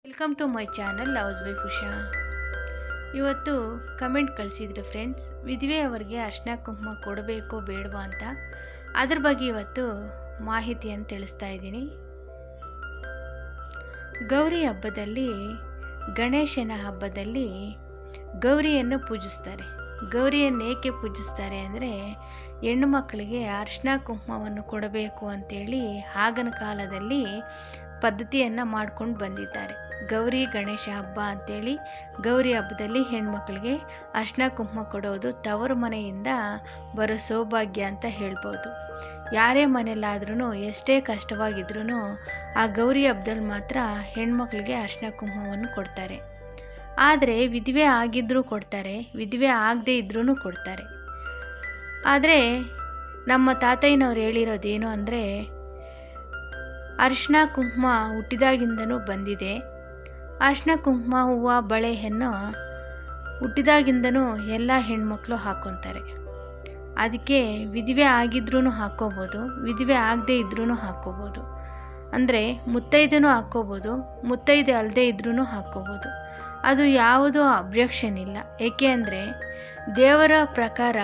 Welcome to my channel housewife Usha. ಇವತ್ತು comment ಕಳಿಸಿದ್ರು friends, ವಿಧವೆಯವರಿಗೆ ಅರ್ಶಿನ ಕುಂಕುಮ ಕೊಡಬೇಕೋ ಬೇಡವಾ ಅಂತ. ಅದ್ರ ಬಗ್ಗೆ ಇವತ್ತು ಮಾಹಿತಿಯನ್ನು ತಿಳಿಸ್ತಾ ಇದ್ದೀನಿ. ಗೌರಿ ಹಬ್ಬದಲ್ಲಿ, ಗಣೇಶನ ಹಬ್ಬದಲ್ಲಿ ಗೌರಿಯನ್ನು ಪೂಜಿಸ್ತಾರೆ. ಗೌರಿಯನ್ನು ಏಕೆ ಪೂಜಿಸ್ತಾರೆ ಅಂದರೆ, ಹೆಣ್ಣು ಮಕ್ಕಳಿಗೆ ಅರ್ಶಿನ ಕುಂಕುಮವನ್ನು ಕೊಡಬೇಕು ಅಂತೇಳಿ ಆಗಿನ ಕಾಲದಲ್ಲಿ ಪದ್ಧತಿಯನ್ನು ಮಾಡ್ಕೊಂಡು ಬಂದಿದ್ದಾರೆ. ಗೌರಿ ಗಣೇಶ ಹಬ್ಬ ಅಂಥೇಳಿ ಗೌರಿ ಹಬ್ಬದಲ್ಲಿ ಹೆಣ್ಮಕ್ಳಿಗೆ ಅರ್ಶಿನ ಕುಂಕುಮ ಕೊಡೋದು ತವರು ಮನೆಯಿಂದ ಬರೋ ಸೌಭಾಗ್ಯ ಅಂತ ಹೇಳ್ಬೋದು. ಯಾರೇ ಮನೆಯಲ್ಲಾದ್ರೂ ಎಷ್ಟೇ ಕಷ್ಟವಾಗಿದ್ರೂ ಆ ಗೌರಿ ಹಬ್ಬದಲ್ಲಿ ಮಾತ್ರ ಹೆಣ್ಮಕ್ಳಿಗೆ ಅರ್ಶಿನ ಕುಂಕುಮವನ್ನು ಕೊಡ್ತಾರೆ. ಆದರೆ ವಿಧವೆ ಆಗಿದ್ದರೂ ಕೊಡ್ತಾರೆ, ವಿಧವೆ ಆಗದೇ ಇದ್ರೂ ಕೊಡ್ತಾರೆ. ಆದರೆ ನಮ್ಮ ತಾತಯ್ಯನವ್ರು ಹೇಳಿರೋದೇನು ಅಂದರೆ, ಅರಿಶಿನ ಕುಂಕುಮ ಹುಟ್ಟಿದಾಗಿಂದನೂ ಬಂದಿದೆ. ಅರಿಶಿನ ಕುಂಕುಮ ಹೂವು ಬಳೆಯನ್ನು ಹುಟ್ಟಿದಾಗಿಂದನೂ ಎಲ್ಲ ಹೆಣ್ಮಕ್ಳು ಹಾಕ್ಕೊತಾರೆ. ಅದಕ್ಕೆ ವಿಧವೆ ಆಗಿದ್ರೂ ಹಾಕ್ಕೋಬೋದು, ವಿಧವೆ ಆಗದೇ ಇದ್ರೂ ಹಾಕ್ಕೋಬೋದು. ಅಂದರೆ ಮುತ್ತೈದೆನೂ ಹಾಕ್ಕೋಬೋದು, ಮುತ್ತೈದೆ ಅಲ್ಲದೆ ಇದ್ರೂ ಹಾಕ್ಕೋಬೋದು. ಅದು ಯಾವುದೂ ಅಬ್ಜೆಕ್ಷನ್ ಇಲ್ಲ. ಏಕೆ ಅಂದರೆ ದೇವರ ಪ್ರಕಾರ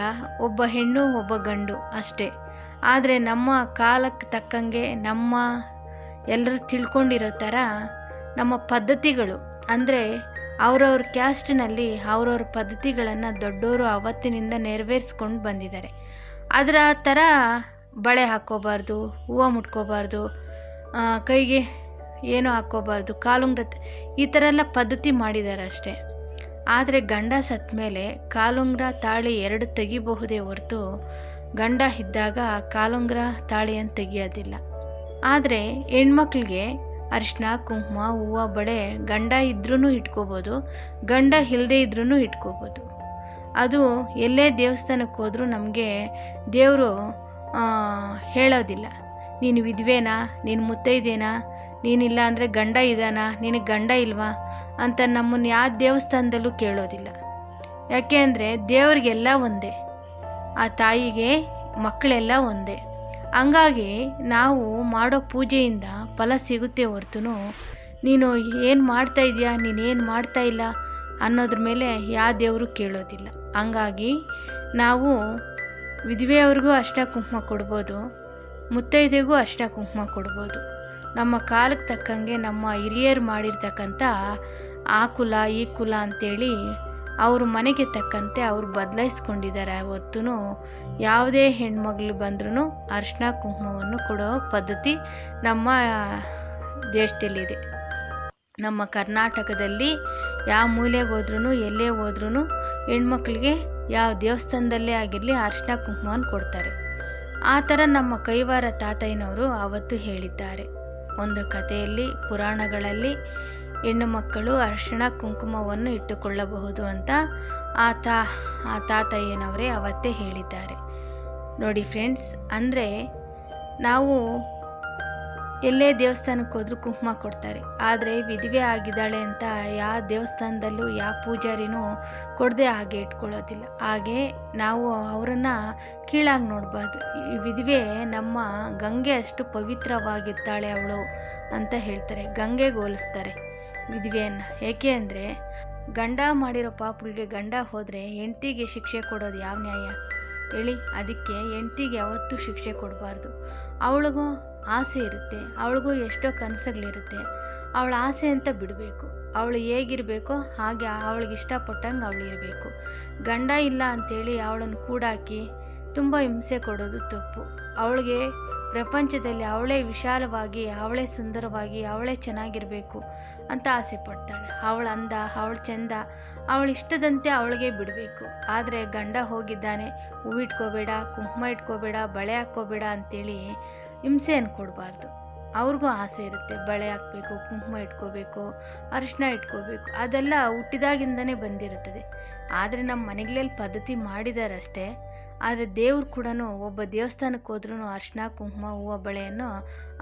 ಒಬ್ಬ ಹೆಣ್ಣು ಒಬ್ಬ ಗಂಡು ಅಷ್ಟೇ. ಆದರೆ ನಮ್ಮ ಕಾಲಕ್ಕೆ ತಕ್ಕಂಗೆ ನಮ್ಮ ಎಲ್ಲರೂ ತಿಳ್ಕೊಂಡಿರೋ ಥರ ನಮ್ಮ ಪದ್ಧತಿಗಳು, ಅಂದರೆ ಅವ್ರವ್ರ ಕ್ಯಾಸ್ಟ್ನಲ್ಲಿ ಅವ್ರವ್ರ ಪದ್ಧತಿಗಳನ್ನು ದೊಡ್ಡವರು ಅವತ್ತಿನಿಂದ ನೆರವೇರಿಸ್ಕೊಂಡು ಬಂದಿದ್ದಾರೆ. ಅದರ ಥರ ಬಳೆ ಹಾಕ್ಕೋಬಾರ್ದು, ಹೂವು ಮುಟ್ಕೋಬಾರ್ದು, ಕೈಗೆ ಏನೂ ಹಾಕ್ಕೋಬಾರ್ದು, ಕಾಲುಂಗ್ರ, ಈ ಥರ ಎಲ್ಲ ಪದ್ಧತಿ ಮಾಡಿದ್ದಾರೆ ಅಷ್ಟೇ. ಆದರೆ ಗಂಡ ಸತ್ತ ಮೇಲೆ ಕಾಲುಂಗ್ರ ತಾಳಿ ಎರಡು ತೆಗಿಬಹುದೇ ಹೊರತು ಗಂಡ ಇದ್ದಾಗ ಕಾಲುಂಗ್ರ ತಾಳಿಯನ್ನು ತೆಗಿಯೋದಿಲ್ಲ. ಆದರೆ ಹೆಣ್ಮಕ್ಳಿಗೆ ಅರಿಶಿನ ಕುಂಕುಮ ಹೂವು ಬಳೆ ಗಂಡ ಇದ್ರೂ ಇಟ್ಕೋಬೋದು, ಗಂಡ ಇಲ್ಲದೇ ಇದ್ರೂ ಇಟ್ಕೋಬೋದು. ಅದು ಎಲ್ಲೇ ದೇವಸ್ಥಾನಕ್ಕೆ ಹೋದರೂ ನಮಗೆ ದೇವರು ಹೇಳೋದಿಲ್ಲ, ನೀನು ವಿಧವೆನಾ, ನೀನು ಮುತ್ತೈದೇನಾ, ನೀನಿಲ್ಲ ಅಂದರೆ ಗಂಡ ಇದ್ದಾನಾ, ನಿನಗೆ ಗಂಡ ಇಲ್ವಾ ಅಂತ ನಮ್ಮನ್ನು ಯಾವ ದೇವಸ್ಥಾನದಲ್ಲೂ ಕೇಳೋದಿಲ್ಲ. ಯಾಕೆ ಅಂದರೆ ದೇವ್ರಿಗೆಲ್ಲ ಒಂದೇ, ಆ ತಾಯಿಗೆ ಮಕ್ಕಳೆಲ್ಲ ಒಂದೇ. ಹಂಗಾಗಿ ನಾವು ಮಾಡೋ ಪೂಜೆಯಿಂದ ಫಲ ಸಿಗುತ್ತೆ ಹೊರತು ನೀನು ಏನು ಮಾಡ್ತಾ ಇದೆಯಾ, ನೀನೇನು ಮಾಡ್ತಾ ಇಲ್ಲ ಅನ್ನೋದ್ರ ಮೇಲೆ ಯಾವ ದೇವರು ಕೇಳೋದಿಲ್ಲ. ಹಂಗಾಗಿ ನಾವು ವಿಧವೆಯವ್ರಿಗೂ ಅರ್ಶಿನ ಕುಂಕುಮ ಕೊಡ್ಬೋದು, ಮುತ್ತೈದೆಗೂ ಅರ್ಶಿನ ಕುಂಕುಮ ಕೊಡ್ಬೋದು. ನಮ್ಮ ಕಾಲಕ್ಕೆ ತಕ್ಕಂಗೆ ನಮ್ಮ ಹಿರಿಯರು ಮಾಡಿರ್ತಕ್ಕಂಥ ಆ ಕುಲ ಈ ಕುಲ ಅಂಥೇಳಿ ಅವ್ರ ಮನೆಗೆ ತಕ್ಕಂತೆ ಅವರು ಬದಲಾಯಿಸ್ಕೊಂಡಿದ್ದಾರೆ ಹೊರತು ಯಾವುದೇ ಹೆಣ್ಮಗಳು ಬಂದ್ರೂ ಅರಿಶಿನ ಕುಂಕುಮವನ್ನು ಕೊಡೋ ಪದ್ಧತಿ ನಮ್ಮ ದೇಶದಲ್ಲಿದೆ. ನಮ್ಮ ಕರ್ನಾಟಕದಲ್ಲಿ ಯಾವ ಮೂಲೆಗೆ ಹೋದ್ರೂ ಎಲ್ಲೇ ಹೋದ್ರೂ ಹೆಣ್ಮಕ್ಳಿಗೆ ಯಾವ ದೇವಸ್ಥಾನದಲ್ಲೇ ಆಗಿರಲಿ ಅರಿಶಿನ ಕುಂಕುಮವನ್ನು ಕೊಡ್ತಾರೆ. ಆ ಥರ ನಮ್ಮ ಕೈವಾರ ತಾತಯ್ಯನವರು ಆವತ್ತು ಹೇಳಿದ್ದಾರೆ. ಒಂದು ಕಥೆಯಲ್ಲಿ, ಪುರಾಣಗಳಲ್ಲಿ ಹೆಣ್ಣು ಮಕ್ಕಳು ಅರಿಶಿನ ಕುಂಕುಮವನ್ನು ಇಟ್ಟುಕೊಳ್ಳಬಹುದು ಅಂತ ಆ ತಾತಯ್ಯನವರೇ ಅವತ್ತೇ ಹೇಳಿದ್ದಾರೆ. ನೋಡಿ ಫ್ರೆಂಡ್ಸ್, ಅಂದರೆ ನಾವು ಎಲ್ಲೇ ದೇವಸ್ಥಾನಕ್ಕೆ ಹೋದ್ರೂ ಕುಂಕುಮ ಕೊಡ್ತಾರೆ. ಆದರೆ ವಿಧವೆ ಆಗಿದ್ದಾಳೆ ಅಂತ ಯಾವ ದೇವಸ್ಥಾನದಲ್ಲೂ ಯಾವ ಪೂಜಾರಿನೂ ಕೊಡದೆ ಹಾಗೆ ಇಟ್ಕೊಳ್ಳೋದಿಲ್ಲ. ಹಾಗೆ ನಾವು ಅವರನ್ನು ಕೀಳಾಗಿ ನೋಡಬಾರ್ದು. ಈ ವಿಧವೆ ನಮ್ಮ ಗಂಗೆ ಅಷ್ಟು ಪವಿತ್ರವಾಗಿರ್ತಾಳೆ ಅವಳು ಅಂತ ಹೇಳ್ತಾರೆ. ಗಂಗೆಗೆ ಹೋಲಿಸ್ತಾರೆ ವಿಧವೆಯನ್ನು. ಏಕೆ ಅಂದರೆ ಗಂಡ ಮಾಡಿರೋ ಪಾಪಗಳಿಗೆ ಗಂಡ ಹೋದರೆ ಹೆಂಡ್ತಿಗೆ ಶಿಕ್ಷೆ ಕೊಡೋದು ಯಾವ ನ್ಯಾಯ ಹೇಳಿ? ಅದಕ್ಕೆ ಹೆಂಡ್ತಿಗೆ ಯಾವತ್ತೂ ಶಿಕ್ಷೆ ಕೊಡಬಾರ್ದು. ಅವಳಿಗೂ ಆಸೆ ಇರುತ್ತೆ, ಅವಳಿಗೂ ಎಷ್ಟೋ ಕನಸುಗಳಿರುತ್ತೆ. ಅವಳ ಆಸೆ ಅಂತ ಬಿಡಬೇಕು. ಅವಳು ಹೇಗಿರಬೇಕೋ ಹಾಗೆ ಅವಳಿಗೆ ಇಷ್ಟಪಟ್ಟಂಗೆ ಅವಳು ಇರಬೇಕು. ಗಂಡ ಇಲ್ಲ ಅಂಥೇಳಿ ಅವಳನ್ನು ಕೂಡಾಕಿ ತುಂಬ ಹಿಂಸೆ ಕೊಡೋದು ತಪ್ಪು. ಅವಳಿಗೆ ಪ್ರಪಂಚದಲ್ಲಿ ಅವಳೇ ವಿಶಾಲವಾಗಿ, ಅವಳೇ ಸುಂದರವಾಗಿ, ಅವಳೇ ಚೆನ್ನಾಗಿರಬೇಕು ಅಂತ ಆಸೆ ಪಡ್ತಾಳೆ. ಅವಳ ಅಂದ, ಅವಳ ಚಂದ, ಅವಳ ಇಷ್ಟದಂತೆ ಅವಳಿಗೆ ಬಿಡಬೇಕು. ಆದರೆ ಗಂಡ ಹೋಗಿದ್ದಾನೆ, ಹೂವು ಇಟ್ಕೋಬೇಡ, ಕುಂಕುಮ ಇಟ್ಕೋಬೇಡ, ಬಳೆ ಹಾಕ್ಕೋಬೇಡ ಅಂಥೇಳಿ ಹಿಂಸೆಯನ್ನು ಕೊಡಬಾರ್ದು. ಅವ್ರಿಗೂ ಆಸೆ ಇರುತ್ತೆ, ಬಳೆ ಹಾಕಬೇಕು, ಕುಂಕುಮ ಇಟ್ಕೋಬೇಕು, ಅರಿಶಿನ ಇಟ್ಕೋಬೇಕು. ಅದೆಲ್ಲ ಹುಟ್ಟಿದಾಗಿಂದನೇ ಬಂದಿರುತ್ತದೆ. ಆದರೆ ನಮ್ಮ ಮನೆಗಳಲ್ಲಿ ಪದ್ಧತಿ ಮಾಡಿದಾರಷ್ಟೇ. ಆದರೆ ದೇವ್ರು ಕೂಡ ಒಬ್ಬ ದೇವಸ್ಥಾನಕ್ಕೆ ಹೋದ್ರೂ ಅರಿಶಿನ ಕುಂಕುಮ ಹೂವು ಬಳೆಯನ್ನು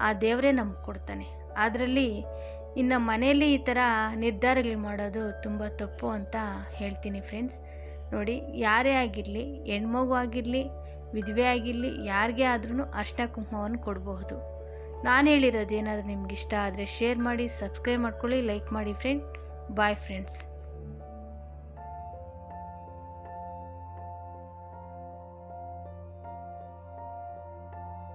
ಆ ದೇವರೇ ನಮ್ಗೆ ಕೊಡ್ತಾನೆ. ಅದರಲ್ಲಿ ಇನ್ನು ಮನೆಯಲ್ಲಿ ಈ ಥರ ನಿರ್ಧಾರಗಳು ಮಾಡೋದು ತುಂಬ ತಪ್ಪು ಅಂತ ಹೇಳ್ತೀನಿ ಫ್ರೆಂಡ್ಸ್. ನೋಡಿ, ಯಾರೇ ಆಗಿರಲಿ, ಹೆಣ್ಮಗು ಆಗಿರಲಿ, ವಿಧವೆ ಆಗಿರಲಿ, ಯಾರಿಗೇ ಆದ್ರೂ ಅರಿಶಿನ ಕುಂಕುಮವನ್ನು ಕೊಡಬಹುದು. ನಾನು ಹೇಳಿರೋದು ಏನಾದರೂ ನಿಮ್ಗೆ ಇಷ್ಟ ಆದರೆ ಶೇರ್ ಮಾಡಿ, ಸಬ್ಸ್ಕ್ರೈಬ್ ಮಾಡ್ಕೊಳ್ಳಿ, ಲೈಕ್ ಮಾಡಿ ಫ್ರೆಂಡ್. Bye friends.